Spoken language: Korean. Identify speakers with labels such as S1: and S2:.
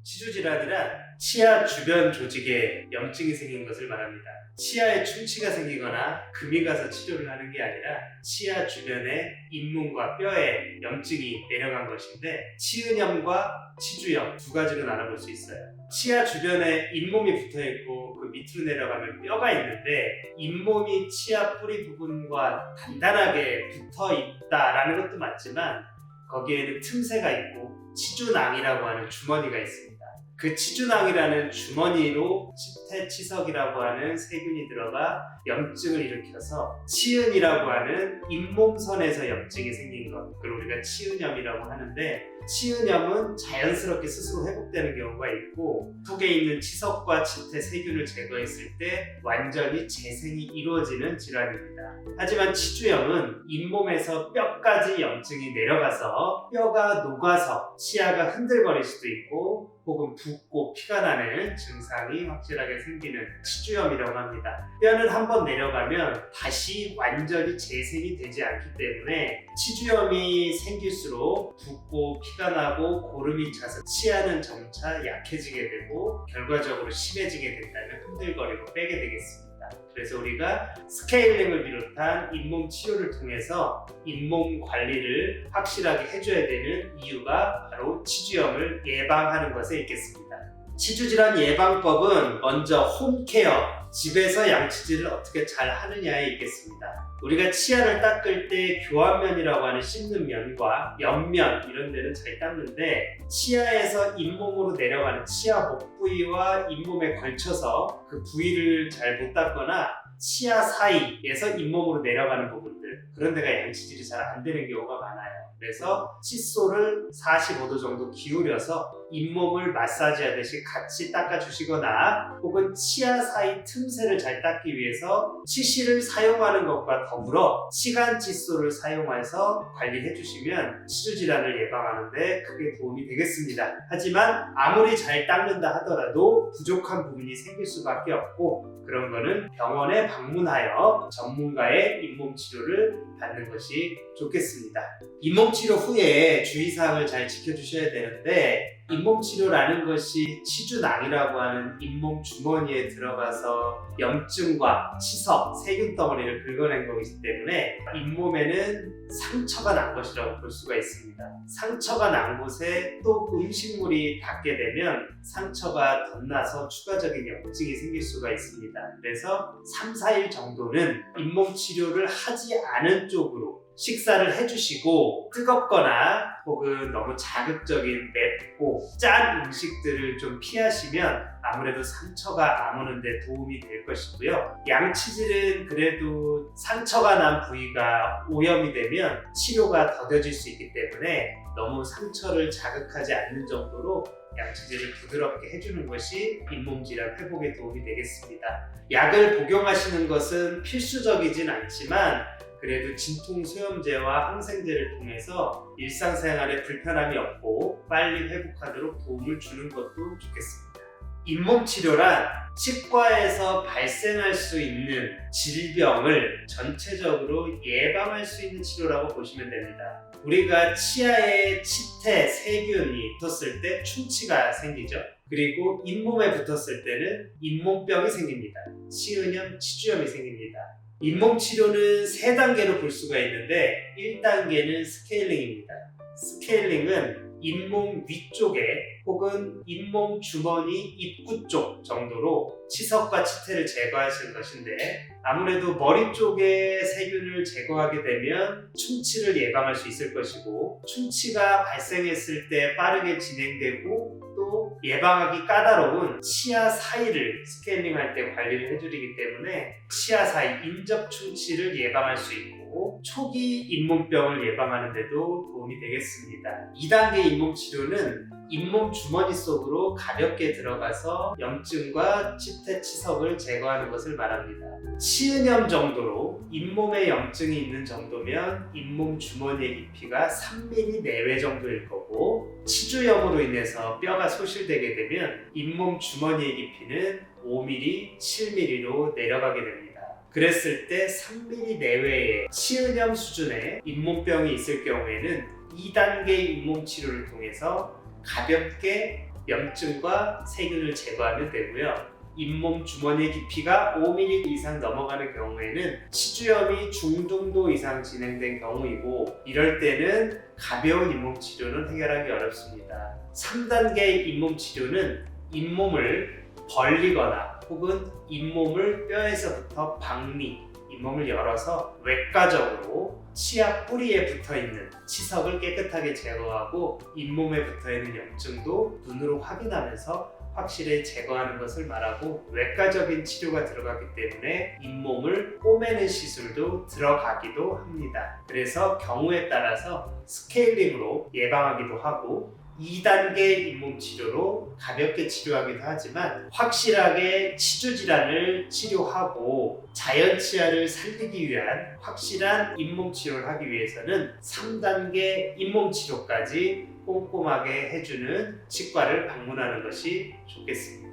S1: 치주 질환이란 치아 주변 조직에 염증이 생긴 것을 말합니다. 치아에 충치가 생기거나 금이 가서 치료를 하는 게 아니라 치아 주변에 잇몸과 뼈에 염증이 내려간 것인데, 치은염과 치주염 두 가지로 나눠볼 수 있어요. 치아 주변에 잇몸이 붙어있고 그 밑으로 내려가면 뼈가 있는데, 잇몸이 치아 뿌리 부분과 단단하게 붙어있다라는 것도 맞지만 거기에는 틈새가 있고 치주낭이라고 하는 주머니가 있습니다. 그 치주낭이라는 주머니로 치태치석이라고 하는 세균이 들어가 염증을 일으켜서 치은이라고 하는 잇몸선에서 염증이 생긴 것, 그걸 우리가 치은염이라고 하는데, 치은염은 자연스럽게 스스로 회복되는 경우가 있고 속에 있는 치석과 치태 세균을 제거했을 때 완전히 재생이 이루어지는 질환입니다. 하지만 치주염은 잇몸에서 뼈까지 염증이 내려가서 뼈가 녹아서 치아가 흔들거릴 수도 있고 혹은 붓고 피가 나는 증상이 확실하게 생기는 치주염이라고 합니다. 뼈는 한번 내려가면 다시 완전히 재생이 되지 않기 때문에 치주염이 생길수록 붓고 피가 나고 고름이 차서 치아는 점차 약해지게 되고 결과적으로 심해지게 된다면 흔들거리고 빼게 되겠습니다. 그래서 우리가 스케일링을 비롯한 잇몸 치료를 통해서 잇몸 관리를 확실하게 해줘야 되는 이유가 바로 치주염을 예방하는 것에 있겠습니다. 치주질환 예방법은 먼저 홈케어, 집에서 양치질을 어떻게 잘 하느냐에 있겠습니다. 우리가 치아를 닦을 때 교환면이라고 하는 씹는 면과 옆면 이런 데는 잘 닦는데, 치아에서 잇몸으로 내려가는 치아 목 부위와 잇몸에 걸쳐서 그 부위를 잘 못 닦거나 치아 사이에서 잇몸으로 내려가는 부분들, 그런 데가 양치질이 잘 안 되는 경우가 많아요. 그래서 칫솔을 45도 정도 기울여서 잇몸을 마사지하듯이 같이 닦아주시거나, 혹은 치아 사이 틈새를 잘 닦기 위해서 치실을 사용하는 것과 더불어 치간 칫솔을 사용해서 관리해 주시면 치주 질환을 예방하는 데 크게 도움이 되겠습니다. 하지만 아무리 잘 닦는다 하더라도 부족한 부분이 생길 수밖에 없고, 그런 거는 병원에 방문하여 전문가의 잇몸 치료를 받는 것이 좋겠습니다. 잇몸 치료 후에 주의사항을 잘 지켜주셔야 되는데, 잇몸 치료라는 것이 치주낭이라고 하는 잇몸 주머니에 들어가서 염증과 치석, 세균 덩어리를 긁어낸 거기 때문에 잇몸에는 상처가 난 것이라고 볼 수가 있습니다. 상처가 난 곳에 또 음식물이 닿게 되면 상처가 덧나서 추가적인 염증이 생길 수가 있습니다. 그래서 3, 4일 정도는 잇몸 치료를 하지 않은 쪽으로 식사를 해주시고, 뜨겁거나 혹은 너무 자극적인 맵고 짠 음식들을 좀 피하시면 아무래도 상처가 아무는 데 도움이 될 것이고요. 양치질은 그래도 상처가 난 부위가 오염이 되면 치료가 더뎌질 수 있기 때문에 너무 상처를 자극하지 않는 정도로 양치질을 부드럽게 해주는 것이 잇몸 질환 회복에 도움이 되겠습니다. 약을 복용하시는 것은 필수적이진 않지만 그래도 진통소염제와 항생제를 통해서 일상생활에 불편함이 없고 빨리 회복하도록 도움을 주는 것도 좋겠습니다. 잇몸 치료란 치과에서 발생할 수 있는 질병을 전체적으로 예방할 수 있는 치료라고 보시면 됩니다. 우리가 치아에 치태, 세균이 붙었을 때 충치가 생기죠. 그리고 잇몸에 붙었을 때는 잇몸병이 생깁니다. 치은염, 치주염이 생깁니다. 잇몸 치료는 3단계로 볼 수가 있는데, 1단계는 스케일링입니다. 스케일링은 잇몸 위쪽에 혹은 잇몸 주머니 입구 쪽 정도로 치석과 치태를 제거하시는 것인데, 아무래도 머리 쪽에 세균을 제거하게 되면 충치를 예방할 수 있을 것이고, 충치가 발생했을 때 빠르게 진행되고 또 예방하기 까다로운 치아 사이를 스케일링할 때 관리를 해드리기 때문에 치아 사이 인접 충치를 예방할 수 있고 초기 잇몸병을 예방하는 데도 도움이 되겠습니다. 2단계 잇몸 치료는 잇몸 주머니 속으로 가볍게 들어가서 염증과 치태, 치석을 제거하는 것을 말합니다. 치은염 정도로 잇몸에 염증이 있는 정도면 잇몸 주머니의 깊이가 3mm 내외 정도일 거고, 치주염으로 인해서 뼈가 소실되게 되면 잇몸 주머니의 깊이는 5mm, 7mm로 내려가게 됩니다. 그랬을 때 3mm 내외의 치은염 수준의 잇몸병이 있을 경우에는 2단계 잇몸 치료를 통해서 가볍게 염증과 세균을 제거하면 되고요. 잇몸 주머니의 깊이가 5mm 이상 넘어가는 경우에는 치주염이 중등도 이상 진행된 경우이고, 이럴 때는 가벼운 잇몸 치료는 해결하기 어렵습니다. 3단계 잇몸 치료는 잇몸을 벌리거나 혹은 잇몸을 뼈에서부터 박리, 잇몸을 열어서 외과적으로 치아 뿌리에 붙어있는 치석을 깨끗하게 제거하고 잇몸에 붙어있는 염증도 눈으로 확인하면서 확실히 제거하는 것을 말하고, 외과적인 치료가 들어가기 때문에 잇몸을 꼬매는 시술도 들어가기도 합니다. 그래서 경우에 따라서 스케일링으로 예방하기도 하고 2단계 잇몸 치료로 가볍게 치료하기도 하지만, 확실하게 치주 질환을 치료하고 자연 치아를 살리기 위한 확실한 잇몸 치료를 하기 위해서는 3단계 잇몸 치료까지 꼼꼼하게 해주는 치과를 방문하는 것이 좋겠습니다.